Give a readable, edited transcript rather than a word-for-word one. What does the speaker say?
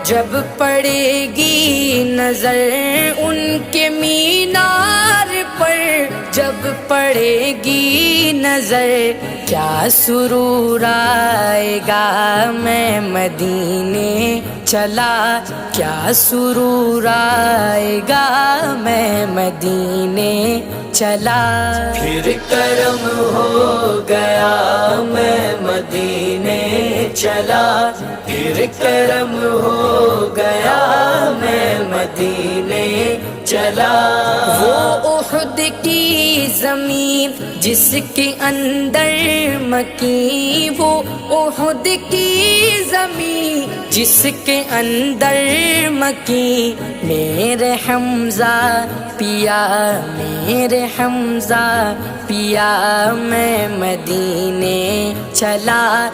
جب پڑے گی نظر ان کے مینار پر، جب پڑے گی نظر کیا سرور آئے گا، میں مدینے چلا کیا سرور آئے گا، میں مدینے چلا۔ پھر کرم ہو گیا میں مدینے چلا، پھر کرم ہو گیا میں مدینے چلا۔ وہ احد کی زمین جس کے اندر مکی، وہ احد کی زمین جس کے اندر مکی، میرے حمزہ پیا، میرے حمزہ پیا، میں مدینے چلا۔